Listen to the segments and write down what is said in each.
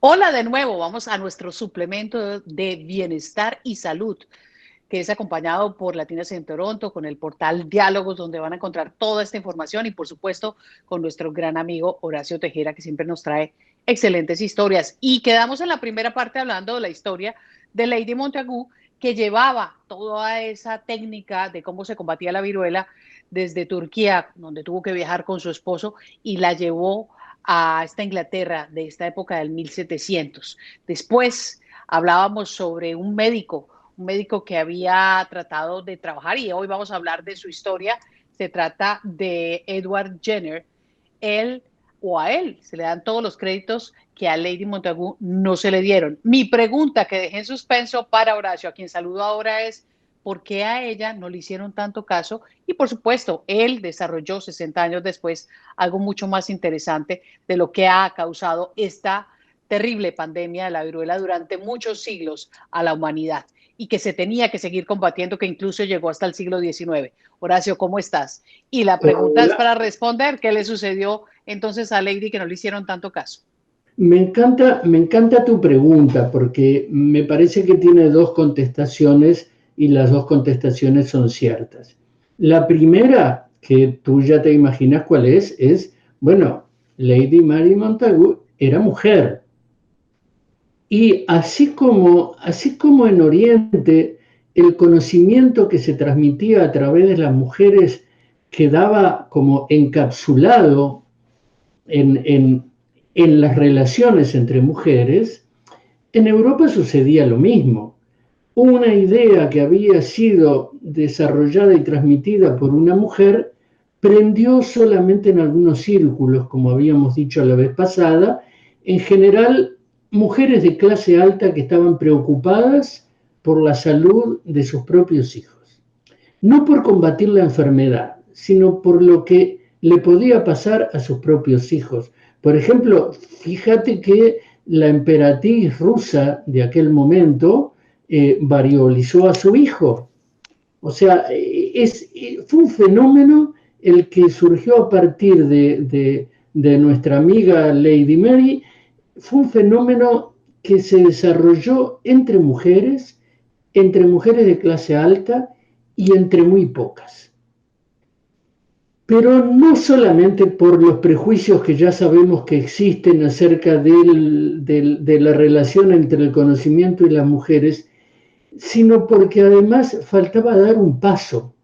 Hola de nuevo, vamos a nuestro suplemento de bienestar y salud, que es acompañado por Latinas en Toronto, con el portal Diálogos, donde van a encontrar toda esta información y por supuesto con nuestro gran amigo Horacio Tejera, que siempre nos trae excelentes historias. Y quedamos en la primera parte hablando de la historia de Lady Montagu, que llevaba toda esa técnica de cómo se combatía la viruela desde Turquía, donde tuvo que viajar con su esposo, y la llevó a esta Inglaterra de esta época del 1700. Después hablábamos sobre un médico que había tratado de trabajar y hoy vamos a hablar de su historia. Se trata de Edward Jenner. Él o a él se le dan todos los créditos que a Lady Montagu no se le dieron. Mi pregunta que dejé en suspenso para Horacio, a quien saludo ahora, es ¿por qué a ella no le hicieron tanto caso? Y por supuesto, él desarrolló 60 años después algo mucho más interesante de lo que ha causado esta terrible pandemia de la viruela durante muchos siglos a la humanidad y que se tenía que seguir combatiendo, que incluso llegó hasta el siglo XIX. Horacio, ¿cómo estás? Y la pregunta es Hola, para responder, ¿qué le sucedió entonces a Lady que no le hicieron tanto caso? me encanta tu pregunta porque me parece que tiene dos contestaciones y las dos contestaciones son ciertas. La primera, que tú ya te imaginas cuál bueno, Lady Mary Montagu era mujer. Y así como en Oriente el conocimiento que se transmitía a través de las mujeres quedaba como encapsulado en las relaciones entre mujeres, en Europa sucedía lo mismo. Una idea que había sido desarrollada y transmitida por una mujer prendió solamente en algunos círculos, como habíamos dicho la vez pasada, en general mujeres de clase alta que estaban preocupadas por la salud de sus propios hijos. No por combatir la enfermedad, sino por lo que le podía pasar a sus propios hijos. Por ejemplo, fíjate que la emperatriz rusa de aquel momento variolizó a su hijo. O sea, fue un fenómeno el que surgió a partir de nuestra amiga Lady Mary, fue un fenómeno que se desarrolló entre mujeres de clase alta y entre muy pocas. Pero no solamente por los prejuicios que ya sabemos que existen acerca de la relación entre el conocimiento y las mujeres, sino porque además faltaba dar un paso,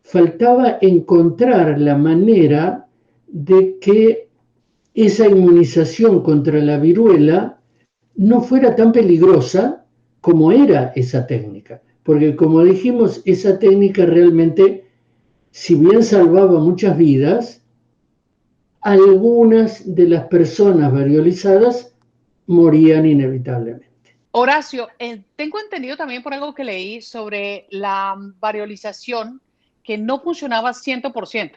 faltaba encontrar la manera de que esa inmunización contra la viruela no fuera tan peligrosa como era esa técnica. Porque como dijimos, esa técnica realmente, si bien salvaba muchas vidas, algunas de las personas variolizadas morían inevitablemente. Horacio, tengo entendido también por algo que leí sobre la variolización que no funcionaba 100%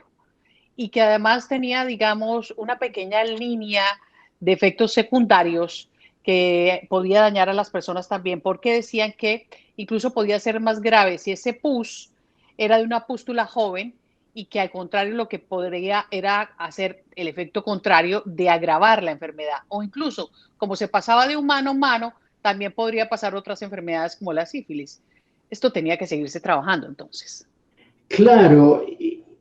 y que además tenía, digamos, una pequeña línea de efectos secundarios que podía dañar a las personas también, porque decían que incluso podía ser más grave si ese pus era de una pústula joven y que al contrario lo que podría era hacer el efecto contrario de agravar la enfermedad o incluso como se pasaba de humano a humano, también podría pasar otras enfermedades como la sífilis. Esto tenía que seguirse trabajando entonces. Claro,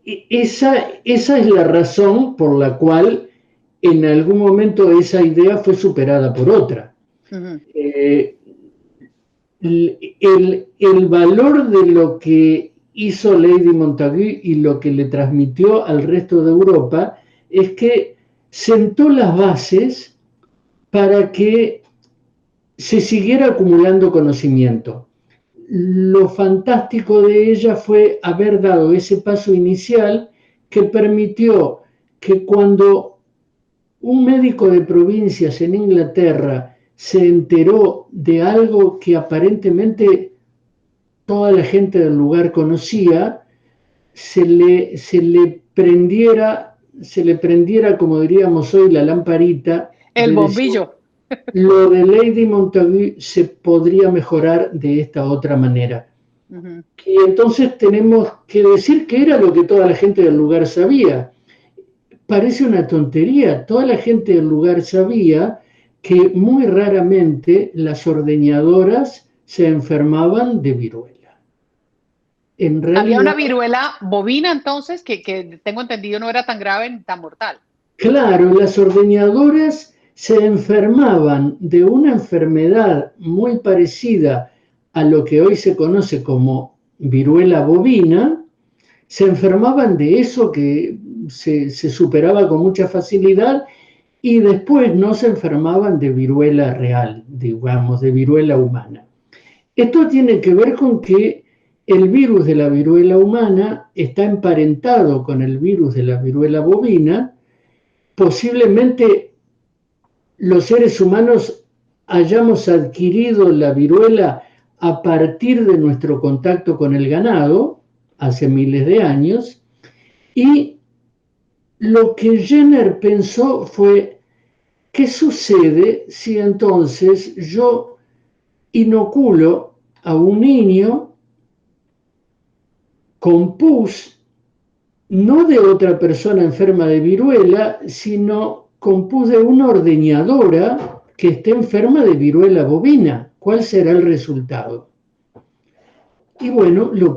esa es la razón por la cual en algún momento esa idea fue superada por otra. Uh -huh. Eh, el valor de lo que hizo Lady Montagu y lo que le transmitió al resto de Europa es que sentó las bases para que se siguiera acumulando conocimiento. Lo fantástico de ella fue haber dado ese paso inicial que permitió que cuando un médico de provincias en Inglaterra se enteró de algo que aparentemente toda la gente del lugar conocía, se le prendiera, como diríamos hoy, la lamparita El de decir, bombillo. lo de Lady Montagu se podría mejorar de esta otra manera. Uh -huh. Y entonces tenemos que decir que era lo que toda la gente del lugar sabía. Parece una tontería, toda la gente del lugar sabía, que muy raramente las ordeñadoras se enfermaban de viruela. En Había realidad, una viruela bovina entonces que tengo entendido no era tan grave ni tan mortal. claro, las ordeñadoras se enfermaban de una enfermedad muy parecida a lo que hoy se conoce como viruela bovina, se enfermaban de eso que se superaba con mucha facilidad y después no se enfermaban de viruela real, digamos, de viruela humana. Esto tiene que ver con que el virus de la viruela humana está emparentado con el virus de la viruela bovina. Posiblemente los seres humanos hayamos adquirido la viruela a partir de nuestro contacto con el ganado, hace miles de años, y lo que Jenner pensó fue, ¿qué sucede si entonces yo inoculo a un niño con pus, no de otra persona enferma de viruela, sino con pus de una ordeñadora que esté enferma de viruela bovina? ¿Cuál será el resultado? Y bueno, lo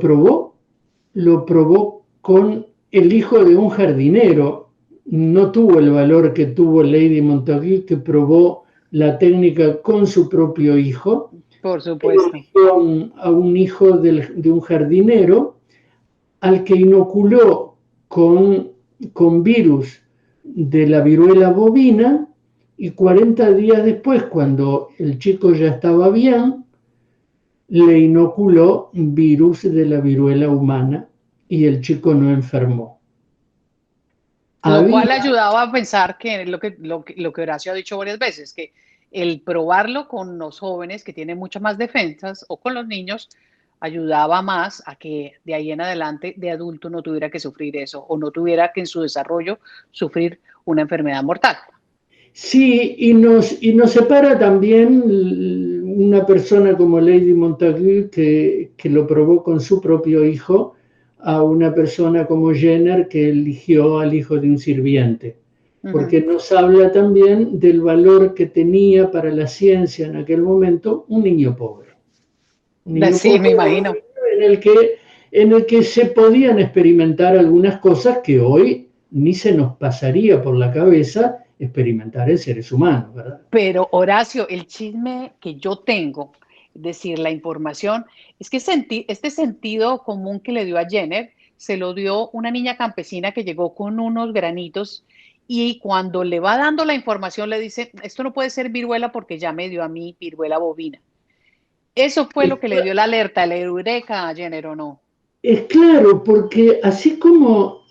probó con el hijo de un jardinero. No tuvo el valor que tuvo Lady Montagu, que probó la técnica con su propio hijo. Por supuesto. A un hijo de un jardinero al que inoculó con virus de la viruela bovina y 40 días después, cuando el chico ya estaba bien, le inoculó virus de la viruela humana y el chico no enfermó. Lo Había, cual ayudaba a pensar que lo que Horacio ha dicho varias veces, que el probarlo con los jóvenes que tienen muchas más defensas o con los niños ayudaba más a que de ahí en adelante de adulto no tuviera que sufrir eso o no tuviera que en su desarrollo sufrir una enfermedad mortal. sí, y nos separa también una persona como Lady Montagu que lo probó con su propio hijo, a una persona como Jenner que eligió al hijo de un sirviente, porque nos habla también del valor que tenía para la ciencia en aquel momento un niño pobre. Un niño Sí, me pobre imagino. en el que, en el que se podían experimentar algunas cosas que hoy ni se nos pasaría por la cabeza experimentar en seres humanos, ¿verdad? Pero Horacio, el chisme que yo tengo, es decir, la información, es que este sentido común que le dio a Jenner se lo dio una niña campesina que llegó con unos granitos y cuando le va dando la información le dice, esto no puede ser viruela porque ya me dio a mí viruela bovina. Eso fue lo que le dio la alerta, la eureka a Jenner, ¿o no? Es claro, porque así como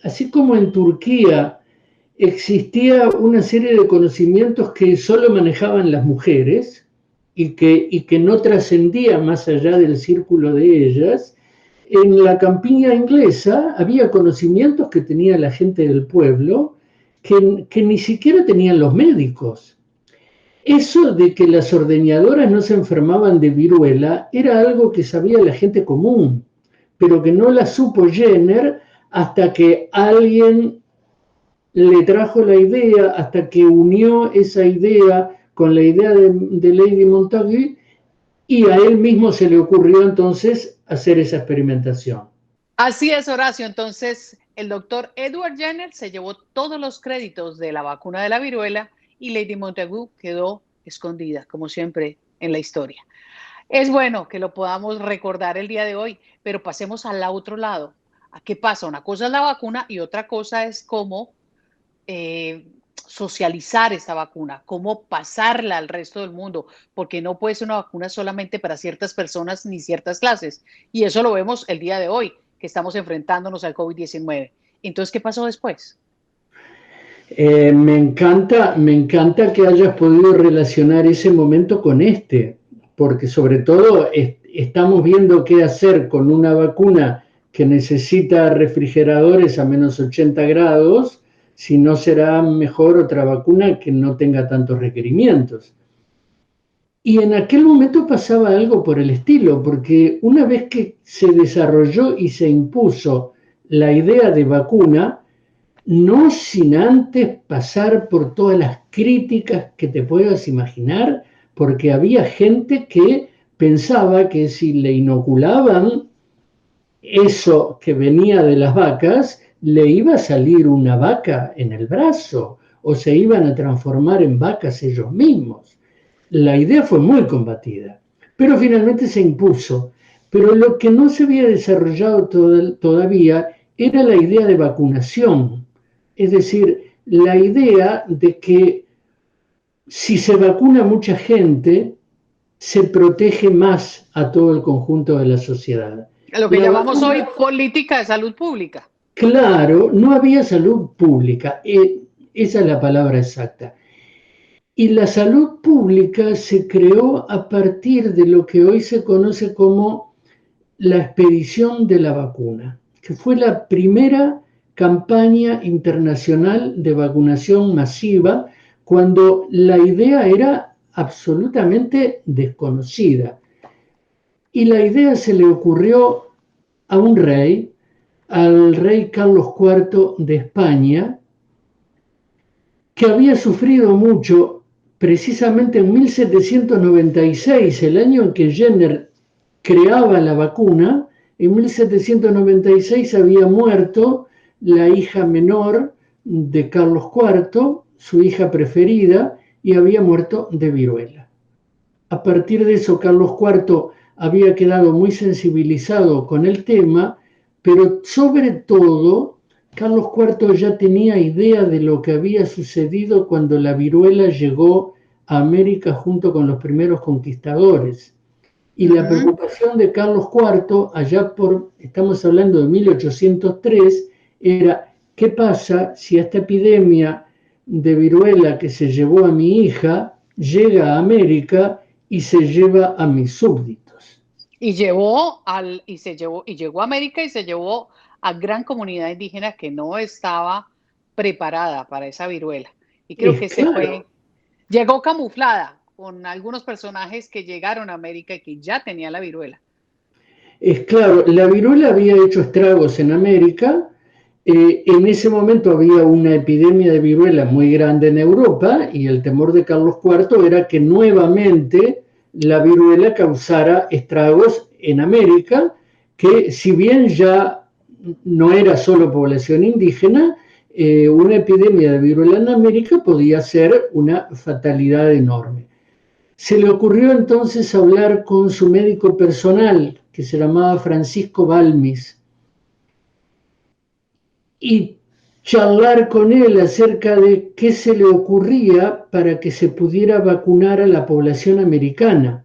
en Turquía existía una serie de conocimientos que solo manejaban las mujeres y que no trascendían más allá del círculo de ellas, en la campiña inglesa había conocimientos que tenía la gente del pueblo que ni siquiera tenían los médicos. Eso de que las ordeñadoras no se enfermaban de viruela era algo que sabía la gente común, pero que no la supo Jenner hasta que alguien le trajo la idea, hasta que unió esa idea con la idea de Lady Montagu y a él mismo se le ocurrió entonces hacer esa experimentación. Así es, Horacio. Entonces, el doctor Edward Jenner se llevó todos los créditos de la vacuna de la viruela y Lady Montagu quedó escondida, como siempre en la historia. Es bueno que lo podamos recordar el día de hoy, pero pasemos al otro lado. ¿A qué pasa? Una cosa es la vacuna y otra cosa es cómo socializar esta vacuna, cómo pasarla al resto del mundo, porque no puede ser una vacuna solamente para ciertas personas ni ciertas clases. Y eso lo vemos el día de hoy, que estamos enfrentándonos al COVID-19. Entonces, ¿qué pasó después? Me encanta que hayas podido relacionar ese momento con este, porque sobre todo estamos viendo qué hacer con una vacuna que necesita refrigeradores a menos 80 grados, si no será mejor otra vacuna que no tenga tantos requerimientos. Y en aquel momento pasaba algo por el estilo, porque una vez que se desarrolló y se impuso la idea de vacuna, no sin antes pasar por todas las críticas que te puedas imaginar, porque había gente que pensaba que si le inoculaban eso que venía de las vacas, le iba a salir una vaca en el brazo o se iban a transformar en vacas ellos mismos. La idea fue muy combatida, pero finalmente se impuso. Pero lo que no se había desarrollado todavía era la idea de vacunación, es decir, la idea de que si se vacuna mucha gente, se protege más a todo el conjunto de la sociedad. Lo que La llamamos hoy vacuna, política de salud pública. claro, no había salud pública, esa es la palabra exacta. Y la salud pública se creó a partir de lo que hoy se conoce como la expedición de la vacuna, que fue la primera campaña internacional de vacunación masiva cuando la idea era absolutamente desconocida. Y la idea se le ocurrió a un rey, al rey Carlos IV de España, que había sufrido mucho precisamente en 1796, el año en que Jenner creaba la vacuna. En 1796 había muerto la hija menor de Carlos IV, su hija preferida, y había muerto de viruela. A partir de eso, Carlos IV había quedado muy sensibilizado con el tema, pero sobre todo, Carlos IV ya tenía idea de lo que había sucedido cuando la viruela llegó a América junto con los primeros conquistadores. Y la preocupación de Carlos IV, allá estamos hablando de 1803, era: ¿qué pasa si esta epidemia de viruela que se llevó a mi hija llega a América y se lleva a mis súbditos? Y llegó a América y se llevó a gran comunidad indígena que no estaba preparada para esa viruela. Y creo Es que claro, llegó camuflada con algunos personajes que llegaron a América y que ya tenían la viruela. es claro, la viruela había hecho estragos en América. En ese momento había una epidemia de viruela muy grande en Europa y el temor de Carlos IV era que nuevamente la viruela causara estragos en América, que si bien ya no era solo población indígena, una epidemia de viruela en América podía ser una fatalidad enorme. Se le ocurrió entonces hablar con su médico personal, que se llamaba Francisco Balmis, y charlar con él acerca de qué se le ocurría para que se pudiera vacunar a la población americana,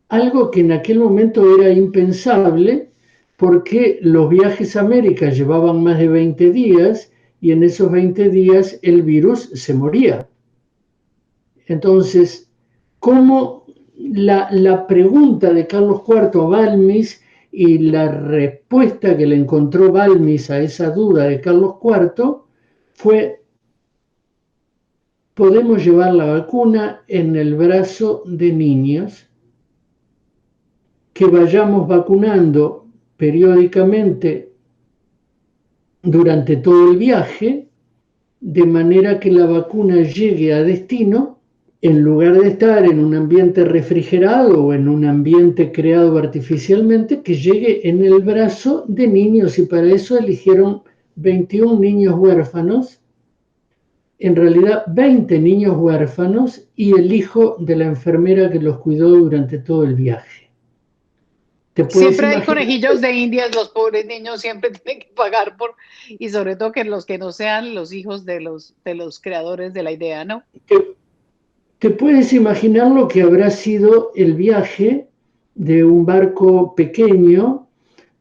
algo que en aquel momento era impensable porque los viajes a América llevaban más de 20 días y en esos 20 días el virus se moría. Entonces, ¿cómo la pregunta de Carlos IV a Balmis y la respuesta que le encontró Balmis a esa duda de Carlos IV fue: podemos llevar la vacuna en el brazo de niños, que vayamos vacunando periódicamente durante todo el viaje, de manera que la vacuna llegue a destino en lugar de estar en un ambiente refrigerado o en un ambiente creado artificialmente, que llegue en el brazo de niños. Y para eso eligieron 21 niños huérfanos, en realidad 20 niños huérfanos y el hijo de la enfermera que los cuidó durante todo el viaje. ¿Te puedes Siempre hay imaginar? conejillos de indias, los pobres niños siempre tienen que pagar y sobre todo que los que no sean los hijos de los creadores de la idea, ¿no? ¿Te puedes imaginar lo que habrá sido el viaje de un barco pequeño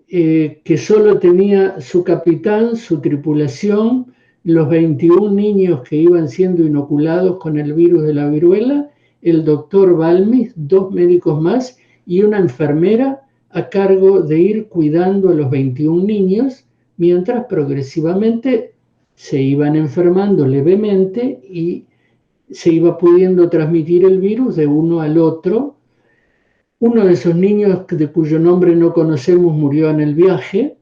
que solo tenía su capitán, su tripulación, los 21 niños que iban siendo inoculados con el virus de la viruela, el doctor Balmis, 2 médicos más y una enfermera a cargo de ir cuidando a los 21 niños, mientras progresivamente se iban enfermando levemente y se iba pudiendo transmitir el virus de uno al otro? Uno de esos niños, de cuyo nombre no conocemos, murió en el viaje.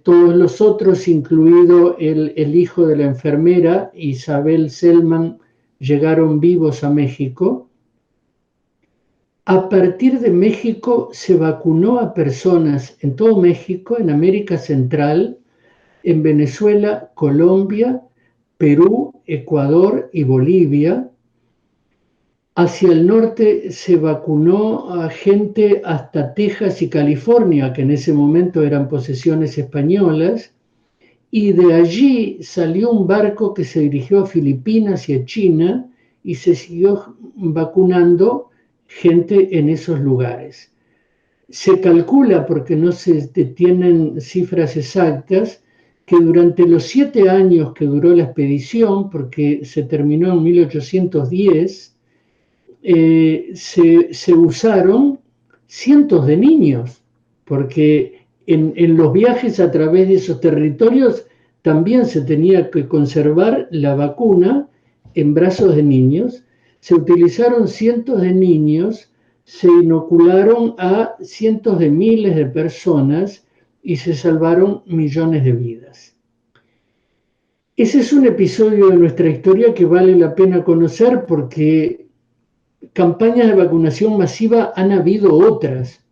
Todos los otros, incluido el hijo de la enfermera, Isabel Selman, llegaron vivos a México. A partir de México se vacunó a personas en todo México, en América Central, en Venezuela, Colombia, Perú, Ecuador y Bolivia. Hacia el norte se vacunó a gente hasta Texas y California, que en ese momento eran posesiones españolas, y de allí salió un barco que se dirigió a Filipinas y a China y se siguió vacunando gente en esos lugares. Se calcula, porque no se tienen cifras exactas, que durante los 7 años que duró la expedición, porque se terminó en 1810, se usaron cientos de niños, porque en los viajes a través de esos territorios también se tenía que conservar la vacuna en brazos de niños. Se utilizaron cientos de niños, se inocularon a cientos de miles de personas y se salvaron millones de vidas. Ese es un episodio de nuestra historia que vale la pena conocer porque campañas de vacunación masiva han habido otras,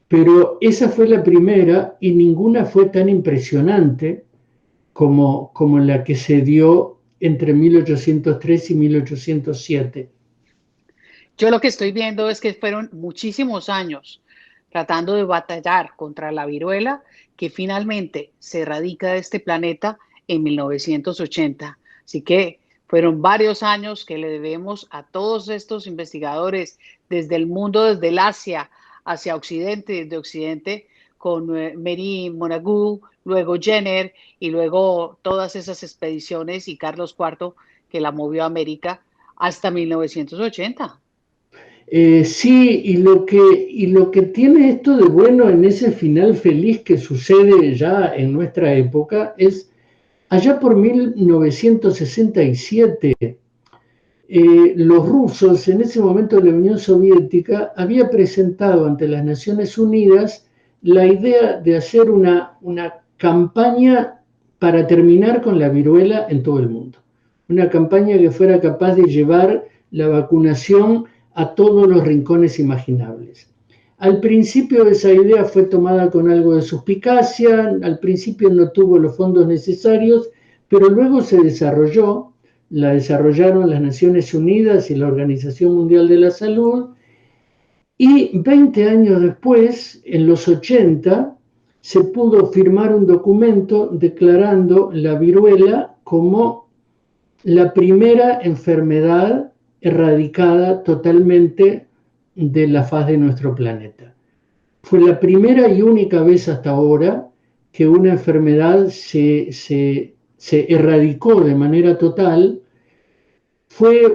pero esa fue la primera y ninguna fue tan impresionante como la que se dio entre 1803 y 1807. Yo lo que estoy viendo es que fueron muchísimos años tratando de batallar contra la viruela, que finalmente se erradica de este planeta en 1980. Así que fueron varios años que le debemos a todos estos investigadores desde el mundo, desde el Asia hacia Occidente, desde Occidente, con Mary Montagu, luego Jenner y luego todas esas expediciones y Carlos IV que la movió a América hasta 1980. Sí, y lo que tiene esto de bueno en ese final feliz que sucede ya en nuestra época es allá por 1967. Los rusos, en ese momento la Unión Soviética, había presentado ante las Naciones Unidas la idea de hacer una campaña para terminar con la viruela en todo el mundo. Una campaña que fuera capaz de llevar la vacunación a todos los rincones imaginables. Al principio esa idea fue tomada con algo de suspicacia, al principio no tuvo los fondos necesarios, pero luego se desarrolló, la desarrollaron las Naciones Unidas y la Organización Mundial de la Salud, y 20 años después, en los 80, se pudo firmar un documento declarando la viruela como la primera enfermedad erradicada totalmente de la faz de nuestro planeta. Fue la primera y única vez hasta ahora que una enfermedad se erradicó de manera total. Fue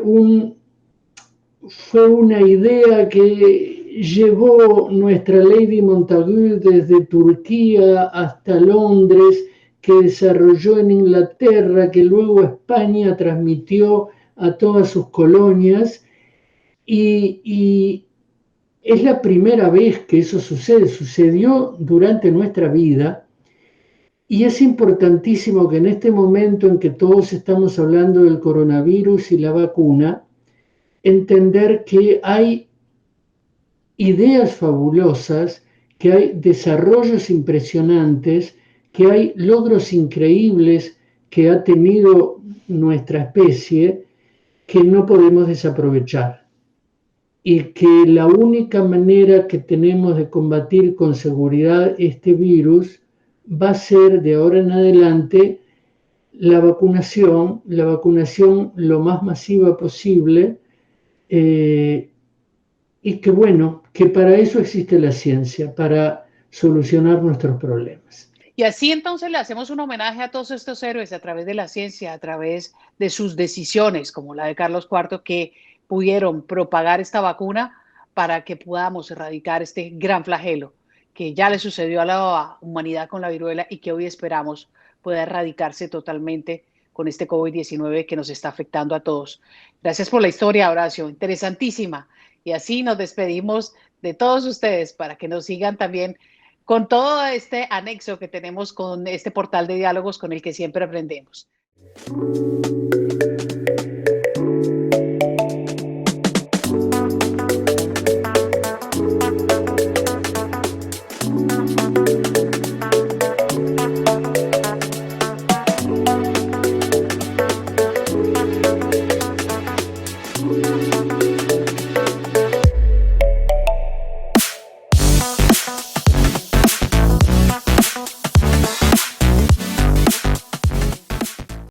una idea que llevó nuestra Lady Montagu desde Turquía hasta Londres, que desarrolló en Inglaterra, que luego España transmitió a todas sus colonias, y es la primera vez que eso sucedió durante nuestra vida, y es importantísimo que en este momento en que todos estamos hablando del coronavirus y la vacuna, entender que hay ideas fabulosas, que hay desarrollos impresionantes, que hay logros increíbles que ha tenido nuestra especie que no podemos desaprovechar. Y que la única manera que tenemos de combatir con seguridad este virus va a ser de ahora en adelante la vacunación lo más masiva posible, y que bueno, que para eso existe la ciencia, para solucionar nuestros problemas. Y así entonces le hacemos un homenaje a todos estos héroes a través de la ciencia, a través de sus decisiones, como la de Carlos IV, que pudieron propagar esta vacuna para que podamos erradicar este gran flagelo que ya le sucedió a la humanidad con la viruela y que hoy esperamos pueda erradicarse totalmente con este COVID-19 que nos está afectando a todos. Gracias por la historia, Horacio, interesantísima. Y así nos despedimos de todos ustedes para que nos sigan también con todo este anexo que tenemos con este portal de diálogos con el que siempre aprendemos.